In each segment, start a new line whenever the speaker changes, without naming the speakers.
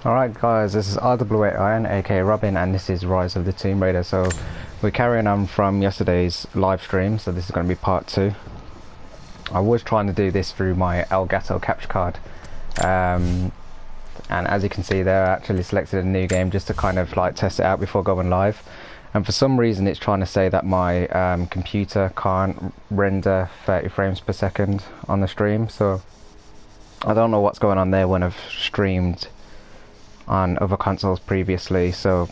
Alright guys, this is R008in, aka Robin, and this is Rise of the Tomb Raider. So we're carrying on from yesterday's live stream, so this is going to be part 2. I was trying to do this through my Elgato capture card, and as you can see there, I actually selected a new game just to kind of like test it out before going live. And for some reason it's trying to say that my computer can't render 30 frames per second on the stream, so I don't know what's going on there when I've streamed on other consoles previously, so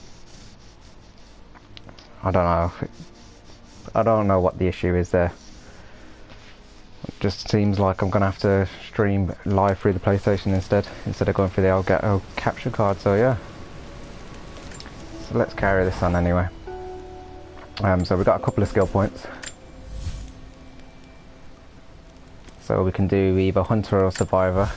I don't know what the issue is there. It just seems like I'm gonna have to stream live through the PlayStation instead of going through the Elgato capture card, so yeah. So let's carry this on anyway. So we've got a couple of skill points. So we can do either Hunter or Survivor.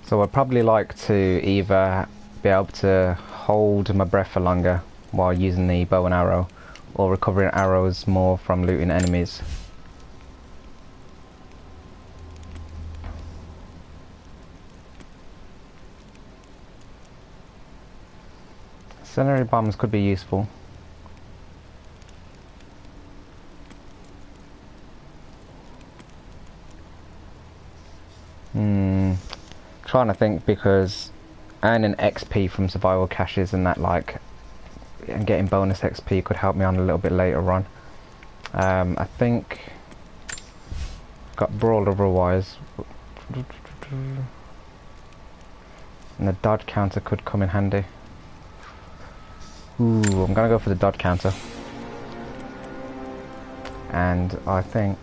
So I'd probably like to either be able to hold my breath for longer while using the bow and arrow, or recovering arrows more from looting enemies. Incendiary bombs could be useful. Trying to think, because earning XP from survival caches and that, like, and getting bonus XP could help me on a little bit later on. I think got Brawl otherwise, and the dodge counter could come in handy. Ooh, I'm gonna go for the dodge counter, and I think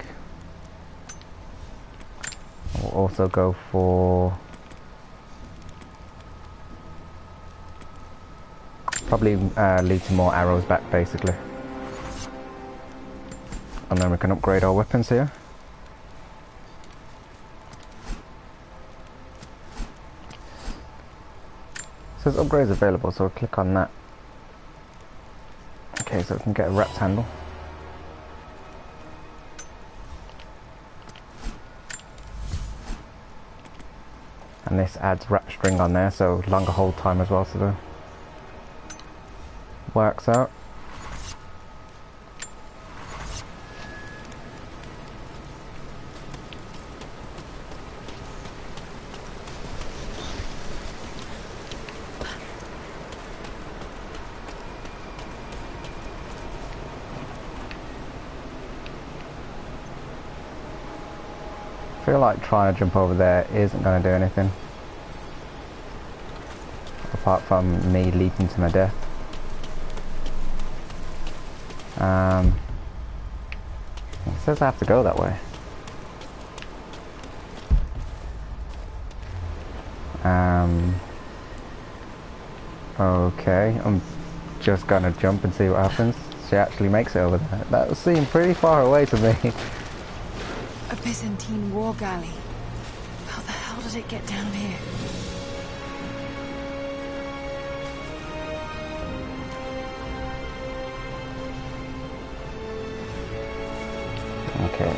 I'll also go for probably lead to more arrows back, basically, and then we can upgrade our weapons here. It says upgrades available, so we'll click on that. Okay, so we can get a wrapped handle. And this adds wrap string on there, so longer hold time as well, so that works out. I feel like trying to jump over there isn't going to do anything, apart from me leaping to my death. It says I have to go that way. Okay, I'm just gonna jump and see what happens. She actually makes it over there. That seemed pretty far away to me.
A Byzantine war galley. How the hell did it get down here?
Okay.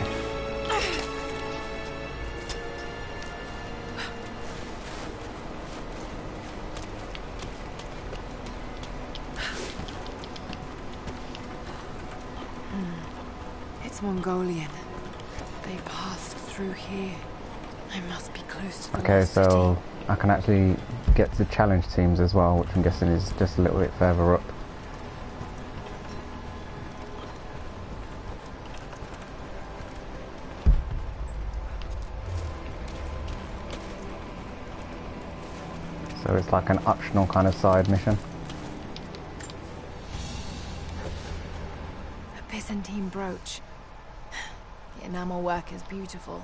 It's Mongolian. They passed through here. I must be close to the
Okay,
lost
so
city.
I can actually get to challenge teams as well, which I'm guessing is just a little bit further up. So it's like an optional kind of side mission.
A Byzantine brooch. The enamel work is beautiful.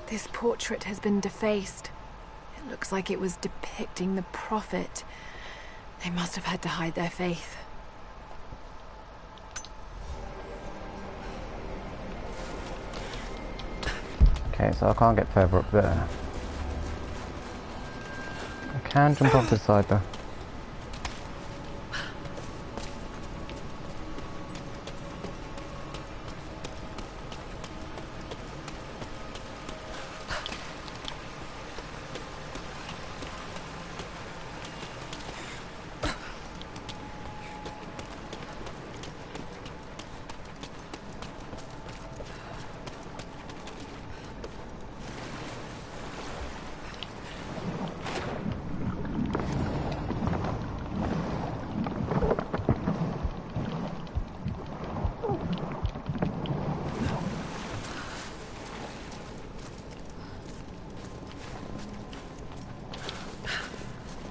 This portrait has been defaced. It looks like it was depicting the Prophet. They must have had to hide their faith.
Okay, so I can't get further up there. can jump off the side though.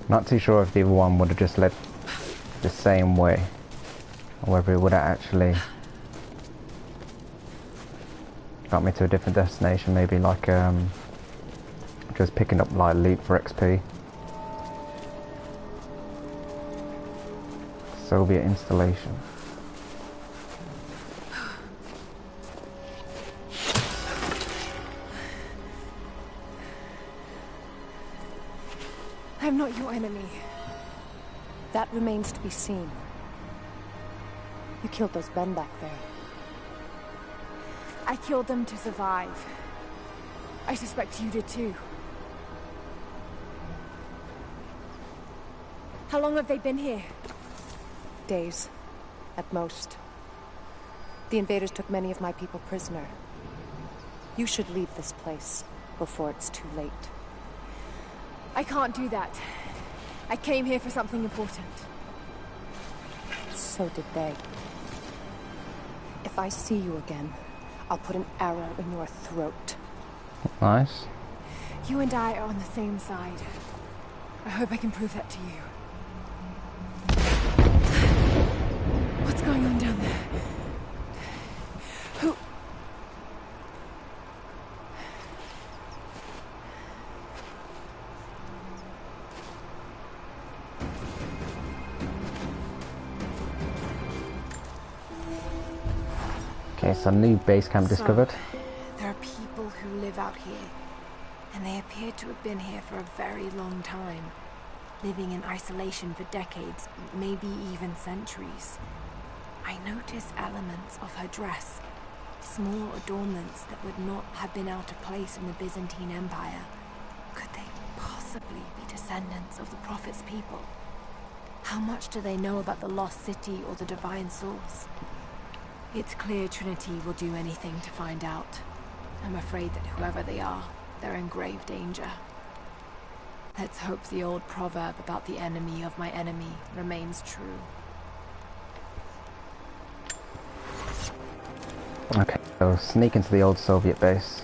Not too sure if the other one would have just led the same way, or whether it would have actually got me to a different destination, maybe like just picking up like loot for XP. Soviet installation.
I'm not your enemy.
That remains to be seen. You killed those men back there.
I killed them to survive. I suspect you did too. How long have they been here?
Days, at most. The invaders took many of my people prisoner. You should leave this place before it's too late.
I can't do that. I came here for something important.
So did they. If I see you again, I'll put an arrow in your throat.
Nice.
You and I are on the same side. I hope I can prove that to you. What's going on down there? Who...
Okay, so new base camp discovered.
There are people who live out here, and they appear to have been here for a very long time, living in isolation for decades, maybe even centuries. I notice elements of her dress, small adornments that would not have been out of place in the Byzantine Empire. Could they possibly be descendants of the Prophet's people? How much do they know about the lost city or the divine source? It's clear Trinity will do anything to find out. I'm afraid that whoever they are, they're in grave danger. Let's hope the old proverb about the enemy of my enemy remains true.
Okay, so sneak into the old Soviet base.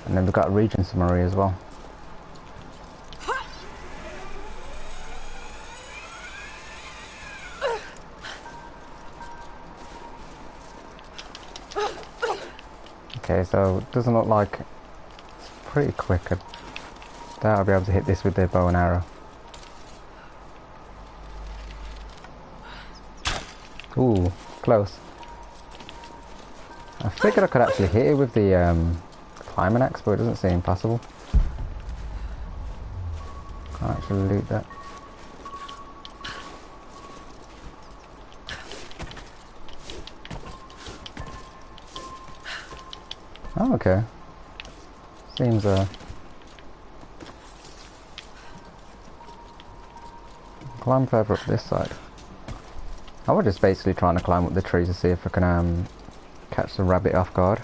And then we've got a region summary as well. Okay, so it doesn't look like it's pretty quick. I doubt I'll be able to hit this with the bow and arrow. Ooh, close. I figured I could actually hit it with the climbing axe, but it doesn't seem possible. Can't actually loot that. Oh, okay. Seems climb further up this side. I was just basically trying to climb up the trees to see if I can catch the rabbit off guard.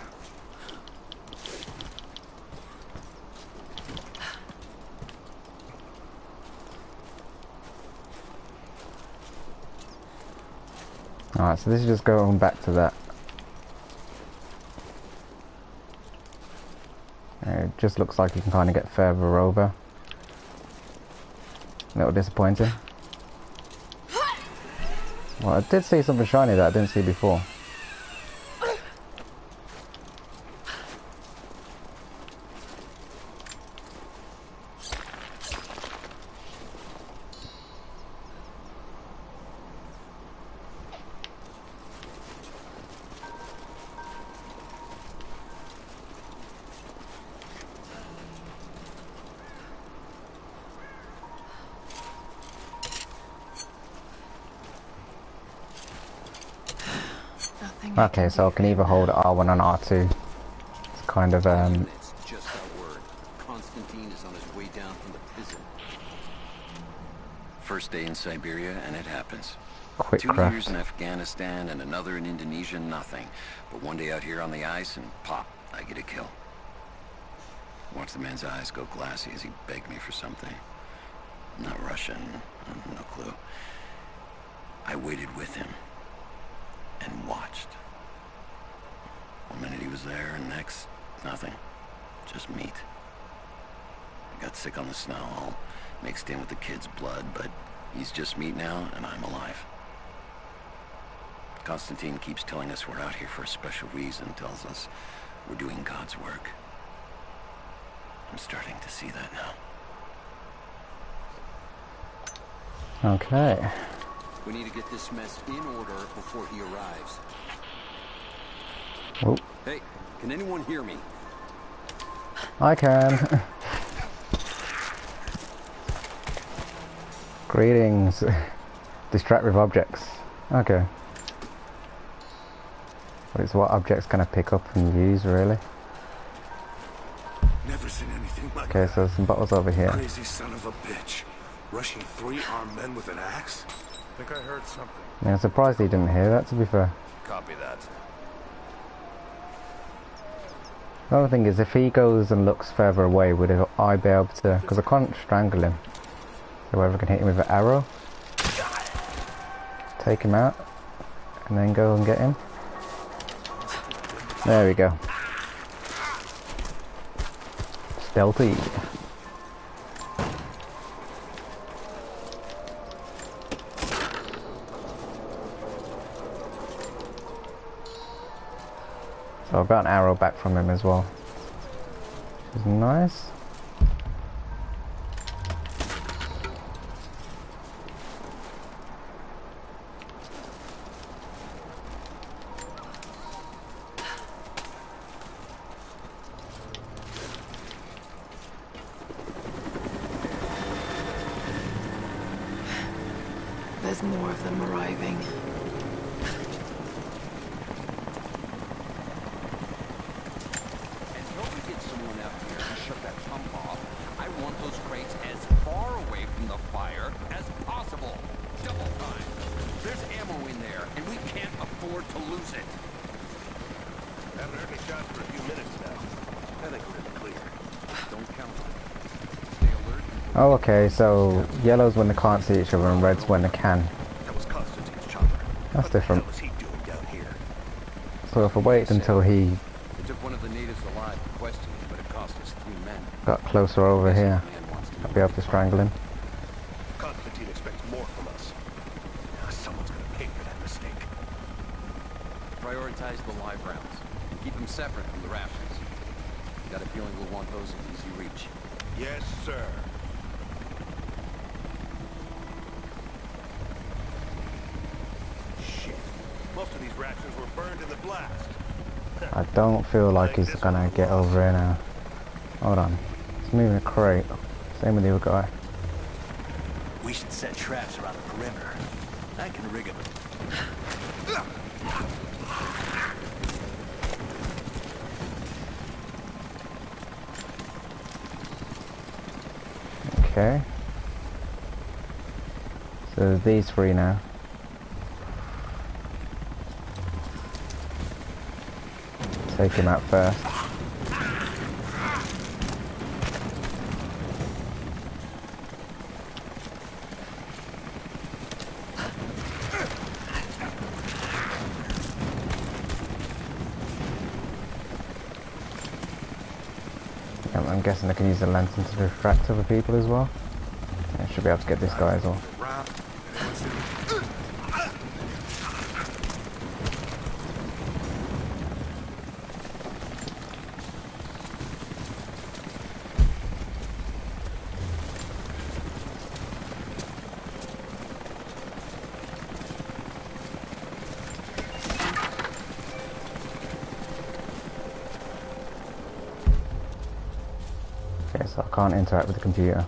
Alright, so this is just going back to that. It just looks like you can kind of get further over. A little disappointing. Well, I did see something shiny that I didn't see before.
nothing I
Okay,
can
so I
do
can
for
either
him
hold
now.
R1 and R2. It's kind of
Units just got word. Constantine is on his way down from the prison. First day in Siberia, and it happens.
quick
2 years
craft.
in Afghanistan and another in Indonesia, nothing. But one day out here on the ice, and pop, I get a kill. Watch the man's eyes go glassy as he begged me for something. Not Russian, no clue. I waited with him and watched. One minute he was there, and next, nothing. Just meat. I got sick on the snow, all mixed in with the kid's blood, but he's just meat now, and I'm alive. Constantine keeps telling us we're out here for a special reason, tells us we're doing God's work. I'm starting to see that now.
Okay.
We need to get this mess in order before he arrives.
Oh,
Hey, can anyone hear me?
I can. Greetings. Distract with objects. Okay. But it's what objects can I pick up and use, really?
Never seen anything like
Okay,
that.
so there's some bottles over here.
Crazy son of a bitch. Rushing 3 armed men with an axe? Think I heard something.
Yeah, I'm surprised he didn't hear that, to be fair.
Copy that.
The other thing is, if he goes and looks further away, would I be able to... Because I can't strangle him. So whether I can hit him with an arrow. Take him out. And then go and get him. There we go. Stealthy. So I've got an arrow back from him as well. Which is nice.
There's more of them arriving.
Until we get someone out here to shut that pump off, I want those crates as far away from the fire as possible. Double time. There's ammo in there, and we can't afford to lose it.
Haven't heard any shots for a few minutes now. I think we're in the clear.
Don't count on it. Stay alert.
Oh, okay, so yellow's when they can't see each other and red's when they can.
That was Constantine's chopper.
That's different.
What the hell was he doing down here?
So if I wait until he
We took one of the natives alive for questioning, but it cost us 3 men.
got closer over here,
Man wants to
I'd be able to strangle him.
Constantine expects more from us. Now someone's gonna pay for that mistake.
prioritize the live rounds. Keep them separate from the rations. Got a feeling we'll want those in easy reach.
Yes, sir. Shit. Most of these rations were burned in the blast.
I don't feel like he's gonna get over here now. Hold on. He's moving a crate. Same with the other guy.
We should set traps around the perimeter. I can rig them.
Okay. So there's these 3 now. Take him out first. I'm guessing I can use the lantern to distract other people as well. I should be able to get this guy as well. Okay, so I can't interact with the computer.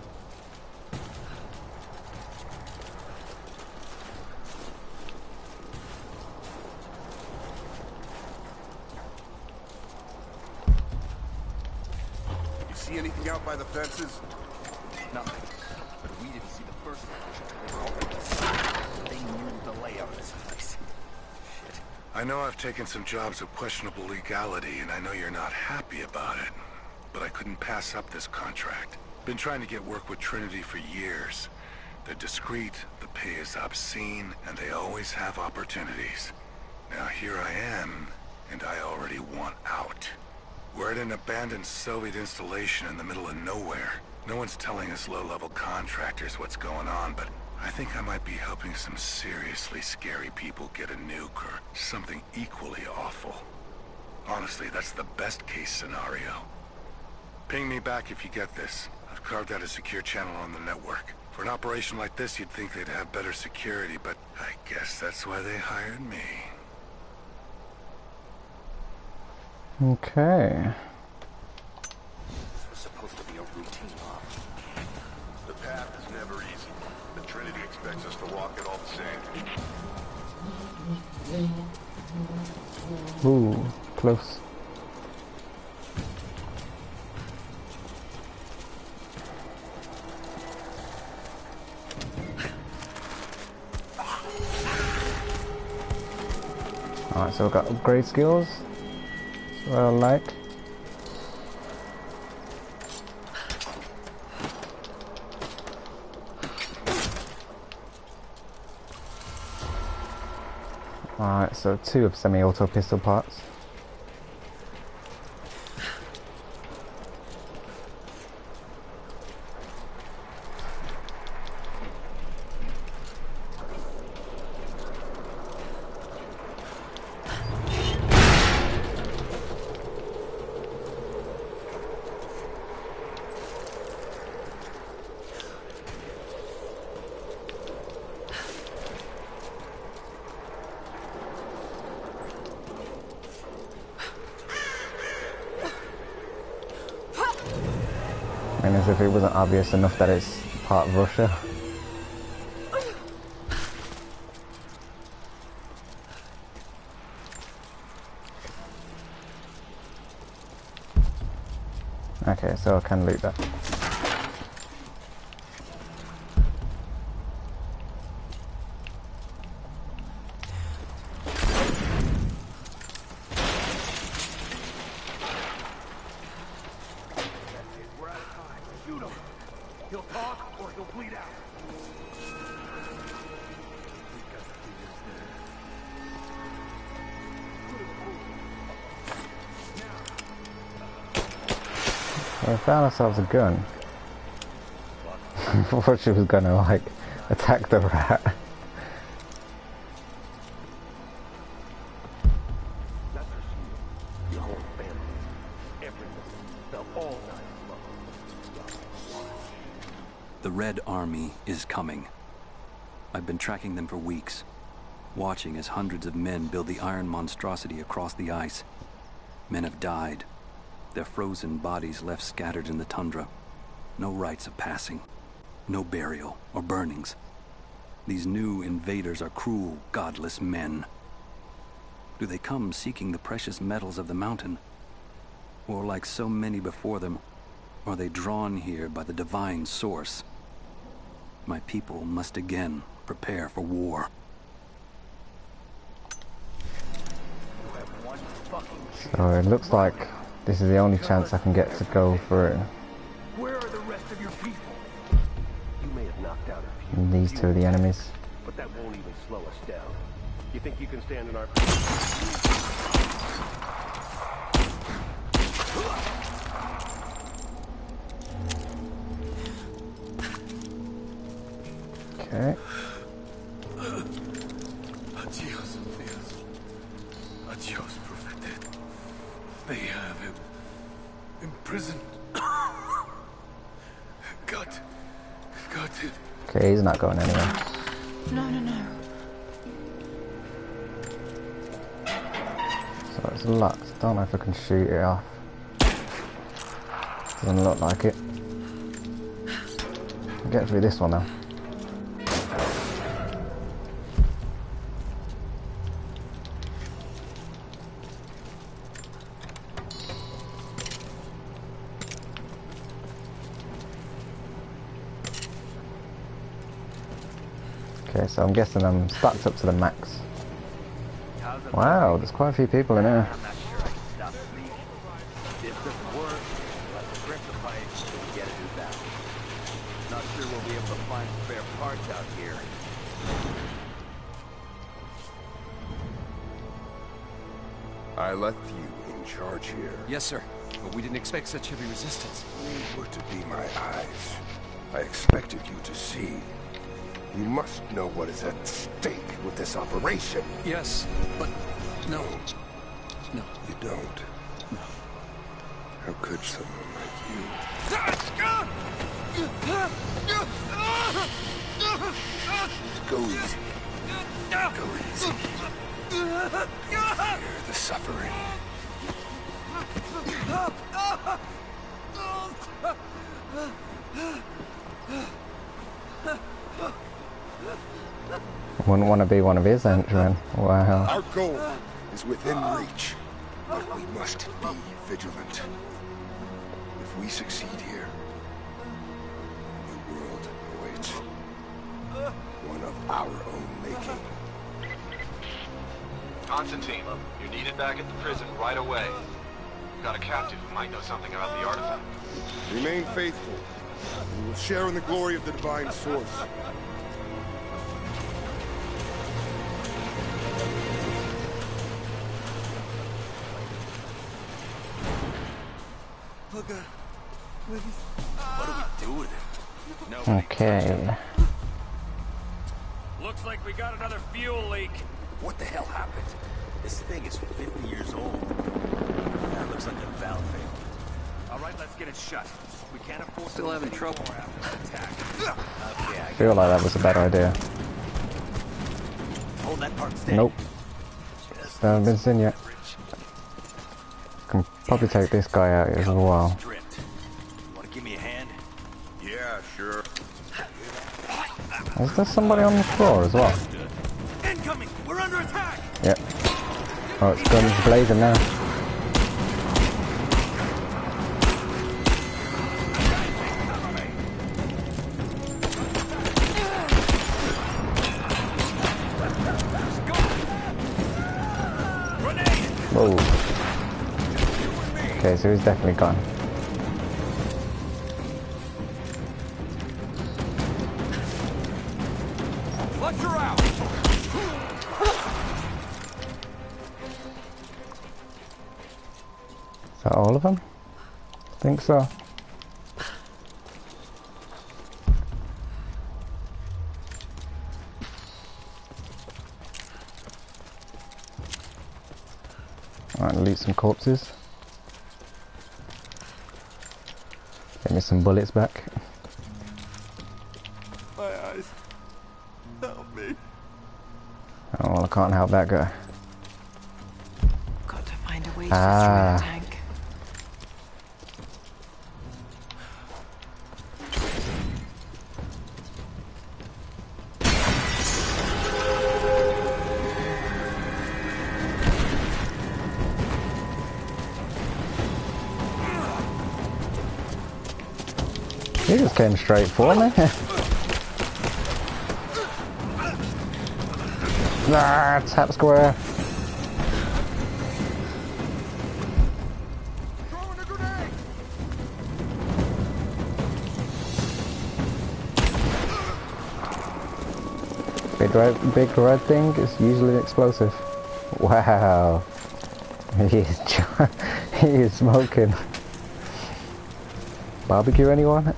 see anything out by the fences?
Nothing. But we didn't see the first one until they were already inside. They knew the layout of this place. Shit.
I know I've taken some jobs of questionable legality, and I know you're not happy about it. But I couldn't pass up this contract. Been trying to get work with Trinity for years. They're discreet, the pay is obscene, and they always have opportunities. Now here I am, and I already want out. We're at an abandoned Soviet installation in the middle of nowhere. No one's telling us low-level contractors what's going on, but I think I might be helping some seriously scary people get a nuke or something equally awful. Honestly, that's the best-case scenario. Ping me back if you get this. I've carved out a secure channel on the network. For an operation like this, you'd think they'd have better security, but I guess that's why they hired me.
Okay.
This was supposed to be a routine off.
The path is never easy, but Trinity expects us to walk it all the same.
Ooh, close. Alright, so we've got upgrade skills. That's what I like. Alright, so 2 of semi-auto pistol parts. And as if it wasn't obvious enough that it's part of Russia. Okay, so I can loot that. We found ourselves a gun. I thought she was gonna like attack the rat.
That's her shield. Your whole family. Everything. They'll all die slow.
The Red Army is coming. I've been tracking them for weeks, watching as hundreds of men build the iron monstrosity across the ice. Men have died, their frozen bodies left scattered in the tundra. No rites of passing, no burial or burnings. These new invaders are cruel, godless men. Do they come seeking the precious metals of the mountain? Or like so many before them, are they drawn here by the divine source? My people must again prepare for war.
So it looks like this is the only chance I can get to go for it.
Where are the rest of your people? You may have knocked out a few.
And these two are the enemies.
But that won't even slow us down. You think you can stand in our...
Okay.
Adios, Dios. Adios, Prophet. They have him imprisoned. Got it.
Okay, he's not going anywhere.
No, no, no.
So it's locked. Don't know if I can shoot it off. Doesn't look like it. I'll get through this one now. Okay, so I'm guessing I'm stacked up to the max. Wow, there's quite a few people in here.
I'm not sure I can stop bleeding. This doesn't work. Let's rip the pipe and get a new valve. Not sure we'll be able to find spare parts out here.
I left you in charge here.
Yes, sir. But we didn't expect such heavy resistance.
You were to be my eyes. I expected you to see. You must know what is at stake with this operation.
Yes, but no. No.
You don't.
No.
How could someone like you? Go easy. Go easy. Fear the suffering.
Wouldn't want to be one of his henchmen. Wow.
Our goal is within reach, but we must be vigilant. If we succeed here, a new world awaits. One of our own making.
Constantine, you're needed back at the prison right away. We've got a captive who might know something about the artifact.
Remain faithful, and we will share in the glory of the divine source.
What do we do with it? Nobody.
Okay.
Looks like we got another fuel leak. What the hell happened? This thing is 50 years old. That looks like a valve failed. All right, let's get it shut. We can't afford
Still having trouble.
after the attack. Okay,
I feel like that was a bad idea.
hold that part steady.
Nope. Still haven't been seen yet. Can probably take this guy out as well.
Want to give me a hand? Yeah, sure.
Is there somebody on the floor as well?
Incoming! We're under attack!
Yep. Oh, it's guns blazing now. Whoa. Okay, so he's definitely gone.
Watch her out!
Is that all of them? I think so. Alright, loot some corpses. Get me some bullets back.
My eyes. Help me.
Oh, well, I can't help that guy.
Got to find a way to destroy the tank.
He just came straight for me. Ah, tap square. Big red thing is usually explosive. Wow. He is smoking. Barbecue anyone?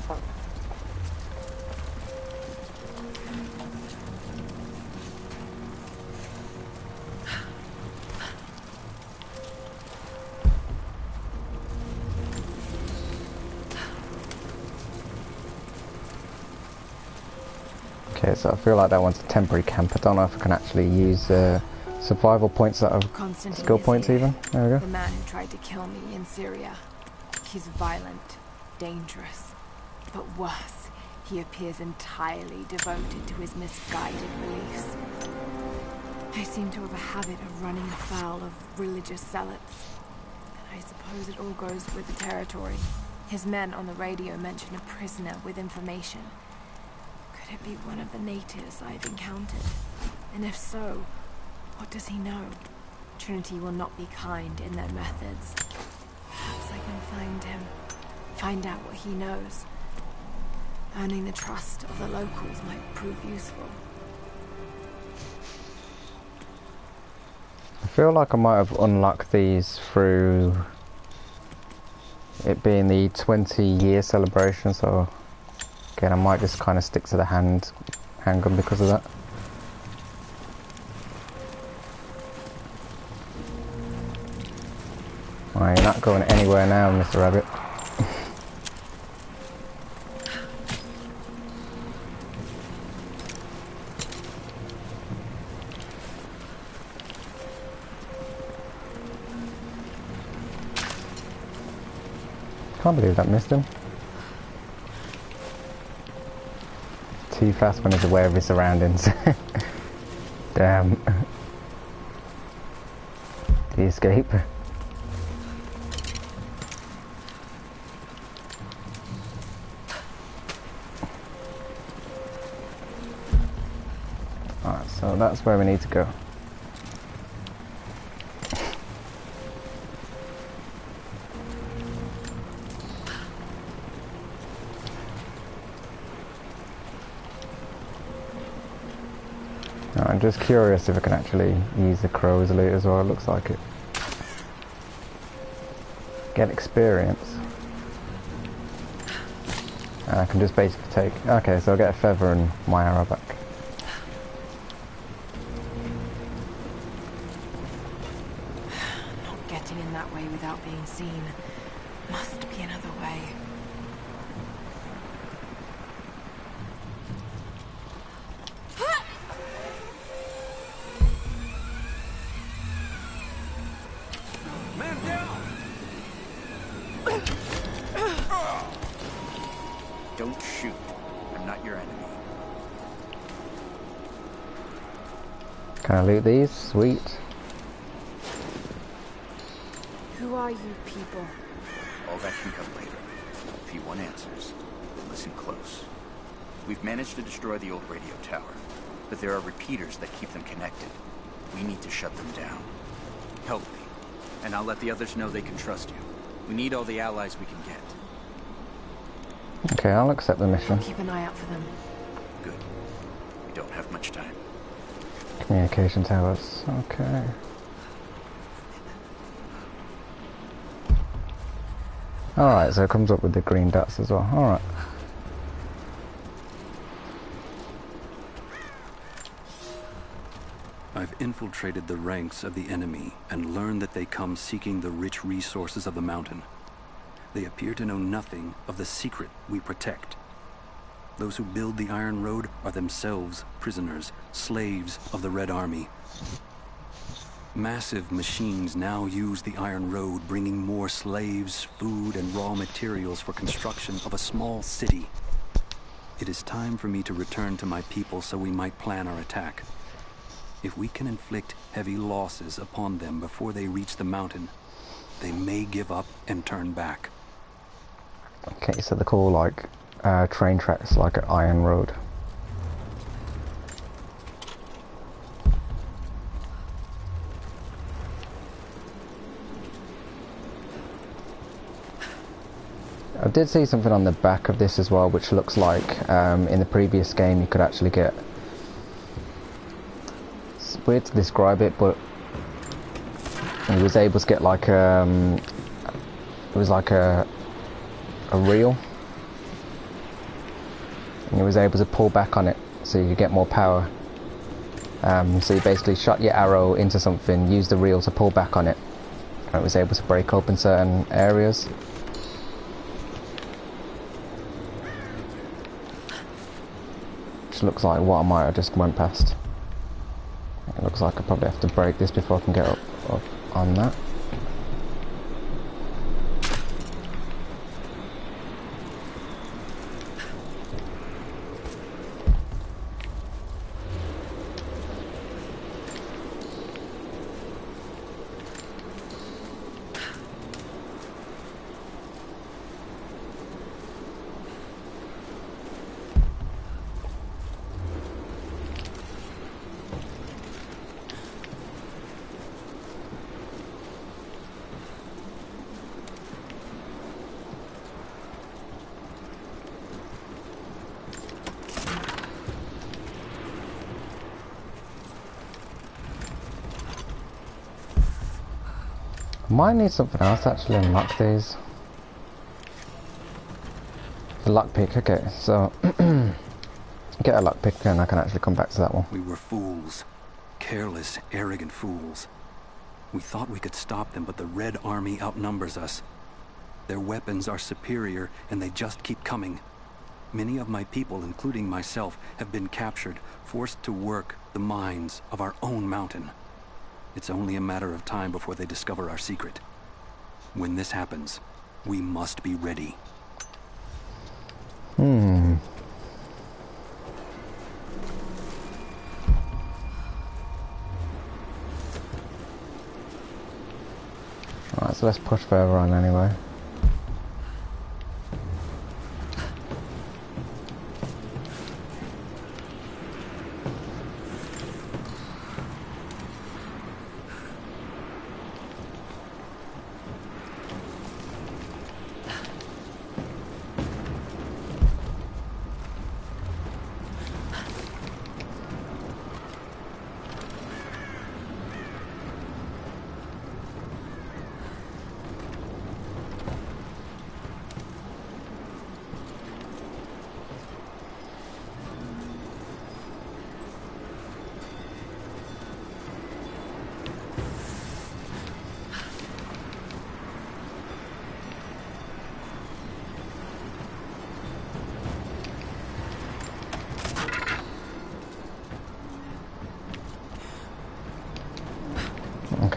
Okay, so I feel like that one's a temporary camp. I don't know if I can actually use survival points that are
Constantine
skill
is
points
here.
even. There we go.
The man who tried to kill me in Syria. He's violent, dangerous, but worse, he appears entirely devoted to his misguided beliefs. I seem to have a habit of running afoul of religious zealots. I suppose it all goes with the territory. His men on the radio mentioned a prisoner with information. Could it be one of the natives I've encountered? And if so, what does he know? Trinity will not be kind in their methods. Perhaps I can find him. Find out what he knows. Earning the trust of the locals might prove useful.
I feel like I might have unlocked these through it being the 20-year celebration, so again I might just kind of stick to the handgun because of that. Well, you're not going anywhere now, Mr. Rabbit. Can't believe that missed him. Too fast when he's aware of his surroundings. Damn. Did he escape? Alright, so that's where we need to go. I'm just curious if I can actually use the crow's loot as well. It looks like it. Get experience. And I can just basically take... Okay, so I'll get a feather and my arrow back.
Not getting in that way without being seen. Must be another way.
Don't shoot. I'm not your enemy.
Can I loot these? Sweet.
Who are you people?
All that can come later. If you want answers, listen close. We've managed to destroy the old radio tower, but there are repeaters that keep them connected. We need to shut them down. Help me, and I'll let the others know they can trust you. We need all the allies we can get.
Okay, I'll accept the mission.
I'll keep an eye out for them.
Good. We don't have much time.
Communication towers. Okay. Alright, so it comes up with the green dots as well. Alright.
I've infiltrated the ranks of the enemy and learned that they come seeking the rich resources of the mountain. They appear to know nothing of the secret we protect. Those who build the Iron Road are themselves prisoners, slaves of the Red Army. Massive machines now use the Iron Road, bringing more slaves, food, and raw materials for construction of a small city. It is time for me to return to my people so we might plan our attack. If we can inflict heavy losses upon them before they reach the mountain, they may give up and turn back.
Okay, so they're called like train tracks, like an Iron Road. I did see something on the back of this as well, which looks like in the previous game you could actually get... It's weird to describe it, but he was able to get like it was like a reel, and he was able to pull back on it so you could get more power. So you basically shot your arrow into something, used the reel to pull back on it, and it was able to break open certain areas. Which looks like what I might have just went past. It looks like I probably have to break this before I can get up on that. Might need something else to actually unlock these. The lockpick, okay, so get a lockpick and I can actually come back to that one.
We were fools. Careless, arrogant fools. We thought we could stop them, but the Red Army outnumbers us. Their weapons are superior, and they just keep coming. Many of my people, including myself, have been captured, forced to work the mines of our own mountain. It's only a matter of time before they discover our secret. When this happens, we must be ready.
Alright, so let's push further on anyway.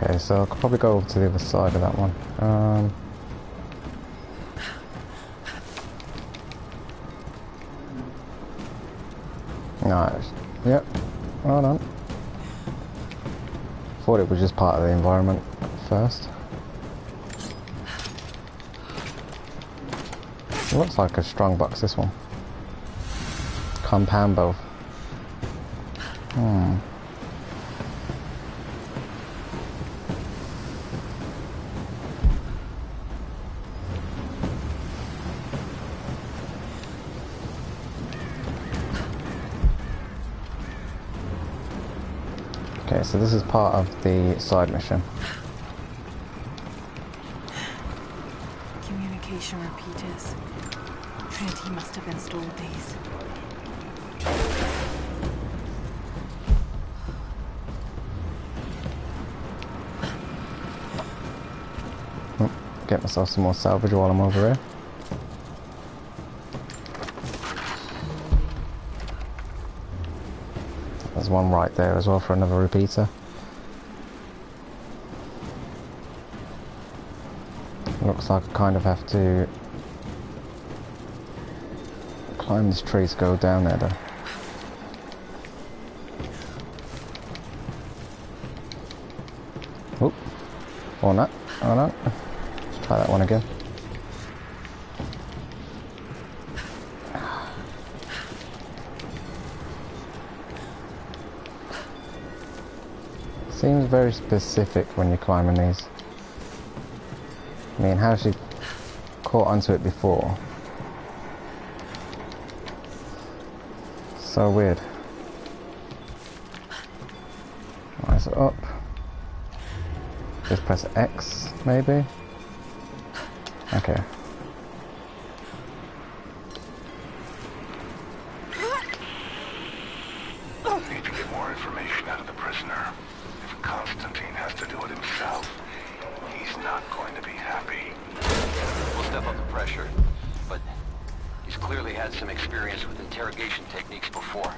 Okay, so I could probably go over to the other side of that one. Nice. Yep. Hold on. Thought it was just part of the environment first. It looks like a strong box, this one. Compound bow. Okay, so this is part of the side mission.
Communication repeaters. Trinity must have installed these.
Get myself some more salvage while I'm over here. There's one right there as well for another repeater. Looks like I kind of have to climb this tree to go down there though. Oop. Or not. Oh no. Let's try that one again. Seems very specific when you're climbing these. I mean, how she caught onto it before? So weird. Rise it up. Just press X, maybe? Okay.
Need to get more information out of the prisoner. If Constantine has to do it himself, he's not going to be happy.
We'll step up the pressure, but he's clearly had some experience with interrogation techniques before.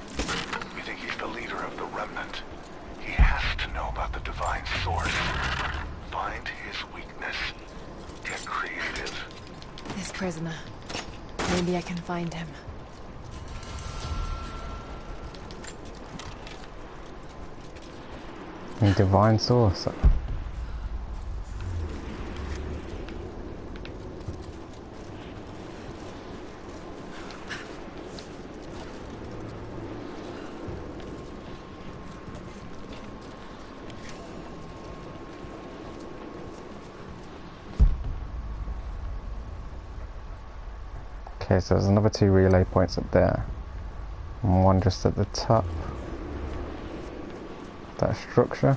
You think he's the leader of the Remnant? He has to know about the divine source. Find his weakness. Get creative.
This prisoner. Maybe I can find him.
Divine source. Okay, so there's another 2 relay points up there. And one just at the top. That structure.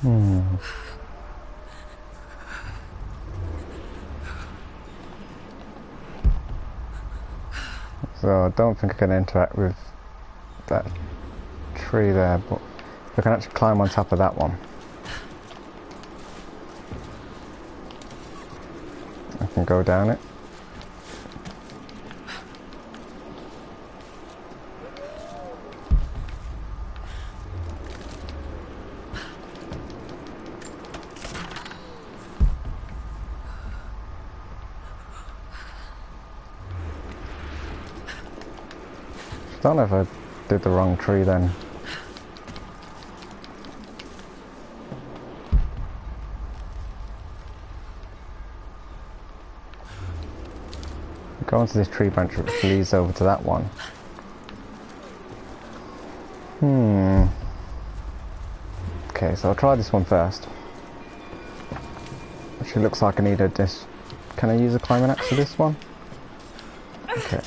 So I don't think I can interact with that tree there, but I can actually climb on top of that one. I can go down it. I don't know if I did the wrong tree then. Go onto this tree branch which leads over to that one. Okay, so I'll try this one first. Actually looks like I need a disc. Can I use a climbing axe for this one? Okay.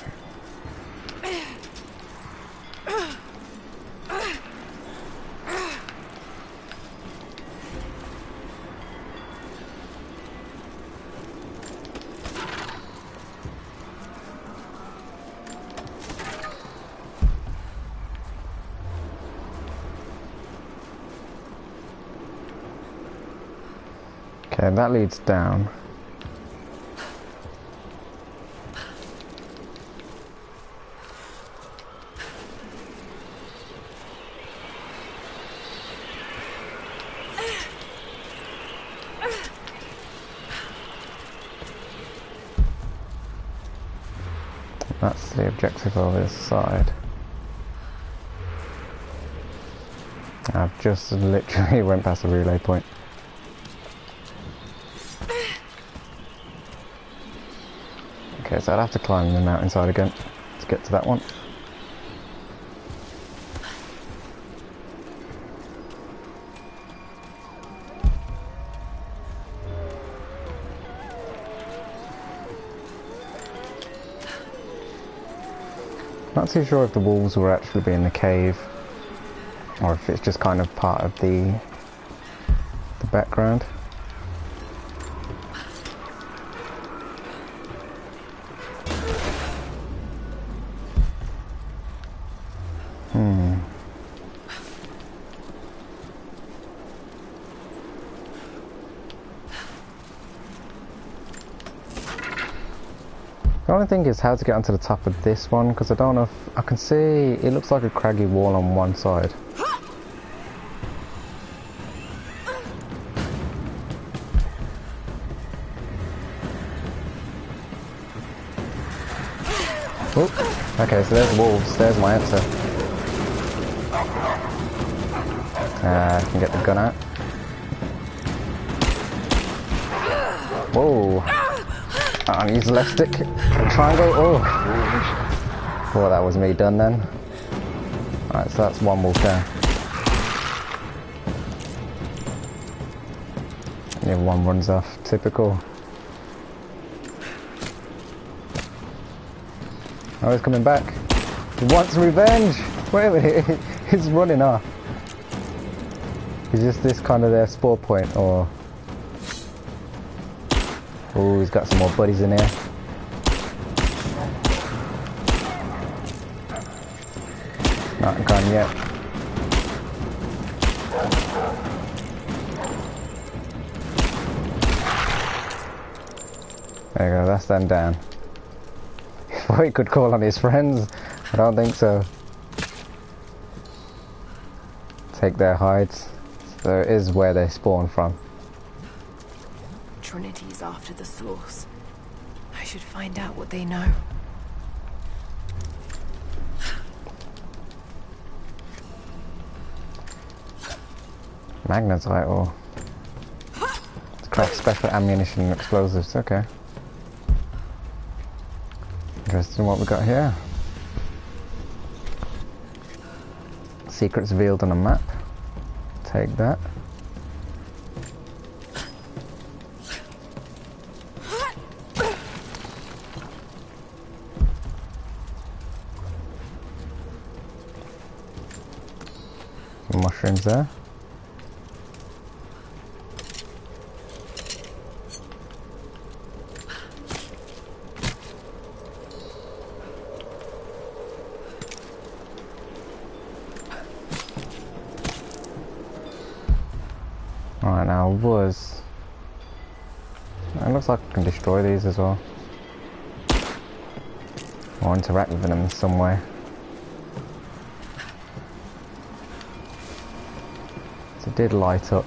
Okay, that leads down. That's the objective over this side. I've just literally went past the relay point. Okay, so I'd have to climb the mountainside again to get to that one. Not too sure if the wolves will actually be in the cave or if it's just kind of part of the background. The only thing is how to get onto the top of this one, because I don't know if I can see, it looks like a craggy wall on one side. Oh, okay, so there's wolves, there's my answer. I can get the gun out. Whoa. I'll use the left stick. Triangle. Oh. Well, that was me done then. Alright, so that's one wolf down. And the other one runs off. Typical. Oh, he's coming back. He wants revenge! Wait a minute, he's running off. Is just this kind of their spawn point, or... Oh, he's got some more buddies in here. Not gone yet. There you go, that's them down. Thought he could call on his friends. I don't think so. Take their hides. So it is where they spawn from.
Trinity's after the source. I should find out what they know.
Magnetite ore. Let's craft special ammunition and explosives, okay. Interesting what we got here. Secrets revealed on a map. Take that. Some mushrooms there. Alright, now was... It looks like I can destroy these as well. Or interact with them in some way. So it did light up.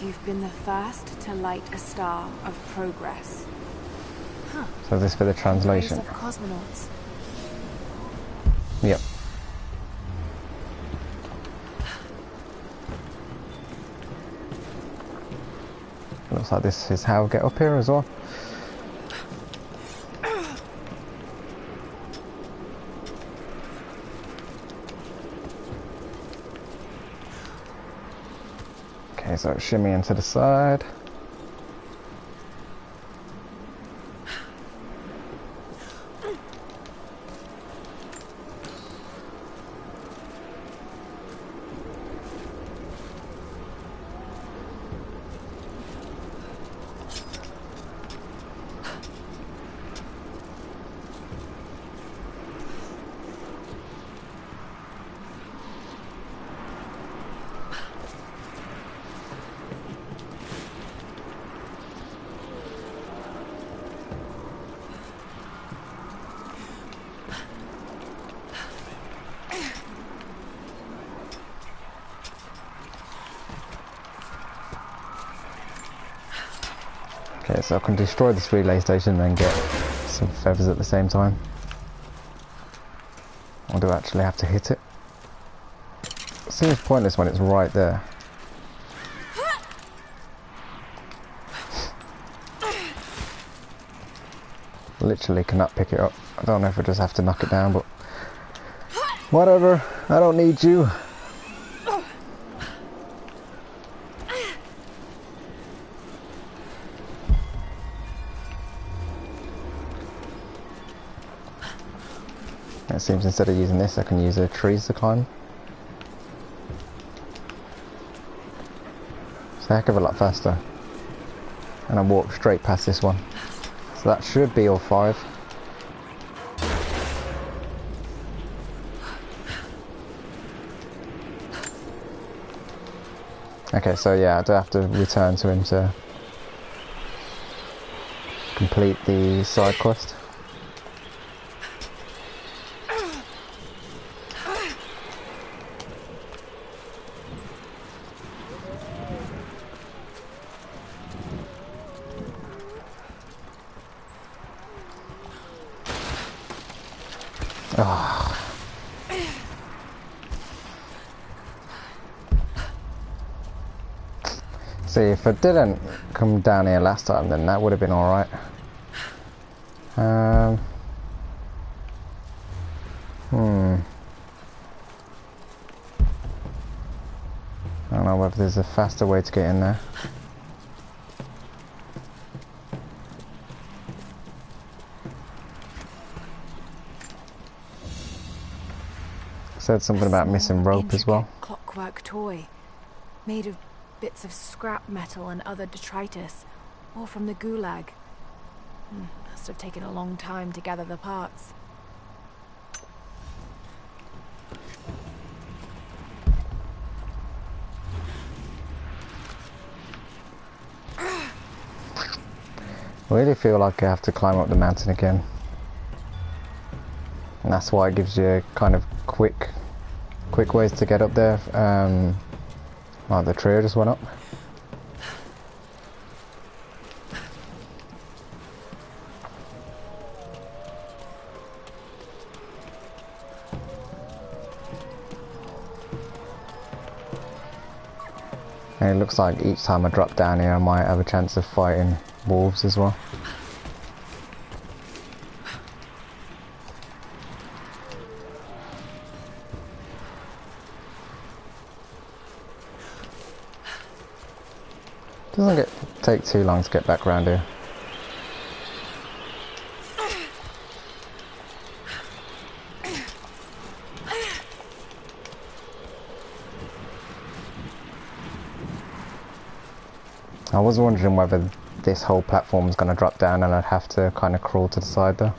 You've been the first to light a star of progress. Huh.
So this for the translation.
Race of cosmonauts.
Yep. Looks like this is how I get up here as well. Okay, so shimmy into the side. Okay, so I can destroy this relay station and then get some feathers at the same time. Or do I actually have to hit it? It seems pointless when it's right there. Literally cannot pick it up. I don't know if I just have to knock it down, but... Whatever, I don't need you. It seems instead of using this, I can use the trees to climb. It's a heck of a lot faster. And I walk straight past this one. So that should be all 5. Okay, so yeah, I do have to return to him to complete the side quest. Oh. See, if I didn't come down here last time, then that would have been alright. I don't know whether there's a faster way to get in there. Said something about missing rope as well.
Clockwork toy, made of bits of scrap metal and other detritus, all from the gulag. Must have taken a long time to gather the parts.
I really feel like I have to climb up the mountain again. And that's why it gives you kind of quick ways to get up there. Like the tree just went up. And it looks like each time I drop down here I might have a chance of fighting wolves as well. Doesn't take too long to get back around here. I was wondering whether this whole platform is going to drop down and I'd have to kind of crawl to the side though.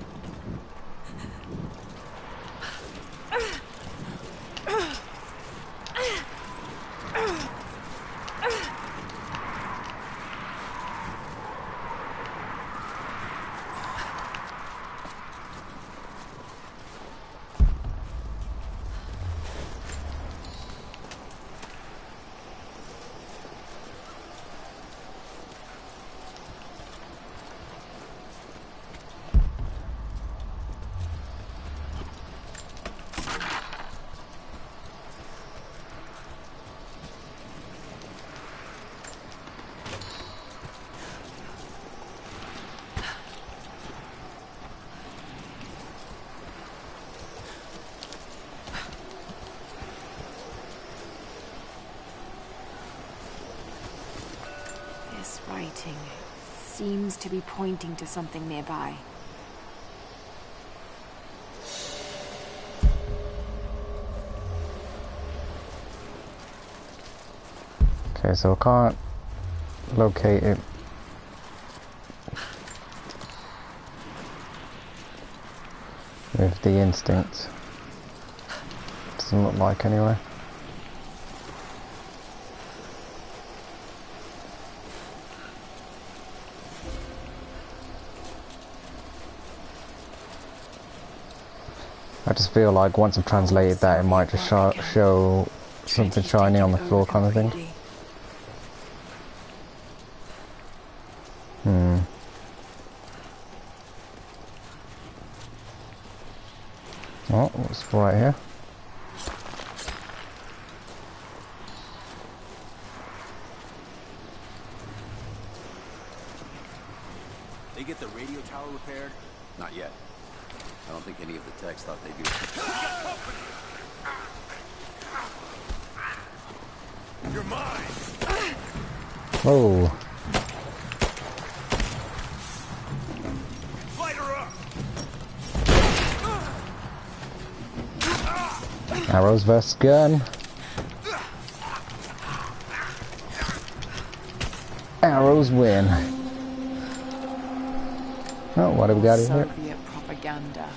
This writing seems to be pointing to something nearby.
Okay, so I can't locate it. With the instinct. Doesn't look like anyway. I just feel like once I've translated that, it might just show something shiny on the floor kind of thing. Oh, what's right here?
They get the radio tower repaired?
Not yet. I don't think any of the techs thought they'd do it.
You're mine!
Oh.
Light her up!
Arrows versus gun. Arrows win. Oh, what have we got in here?
Soviet propaganda.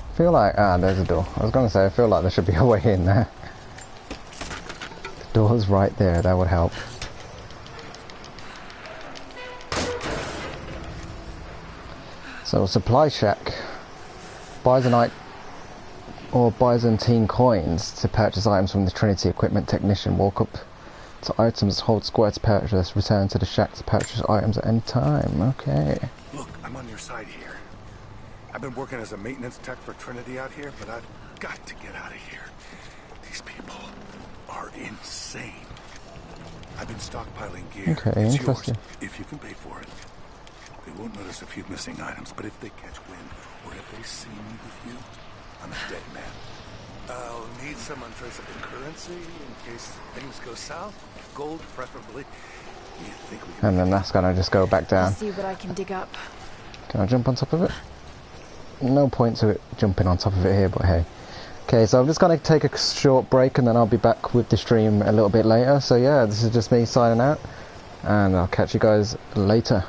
I feel like, there's a door. I was gonna say, I feel like there should be a way in there. The door's right there, that would help. So, supply shack. Bisonite or Byzantine coins to purchase items from the Trinity equipment technician. Walk up to items, hold square to purchase, return to the shack to purchase items at any time. Okay.
Look, I'm on your side here. I've been working as a maintenance tech for Trinity out here, but I've got to get out of here. These people are insane. I've been stockpiling gear.
Okay,
it's
interesting.
yours, if you can pay for it. They won't notice a few missing items, but if they catch wind, or if they see me with you, I'm a dead man. I'll need some untraceable currency in case things go south. Gold, preferably. You think we can...
And then that's gonna just go back
I'll
down.
see what I can dig up.
Can I jump on top of it? No point to it jumping on top of it here, but hey. Okay, so I'm just going to take a short break and then I'll be back with the stream a little bit later. So yeah, this is just me signing out and I'll catch you guys later.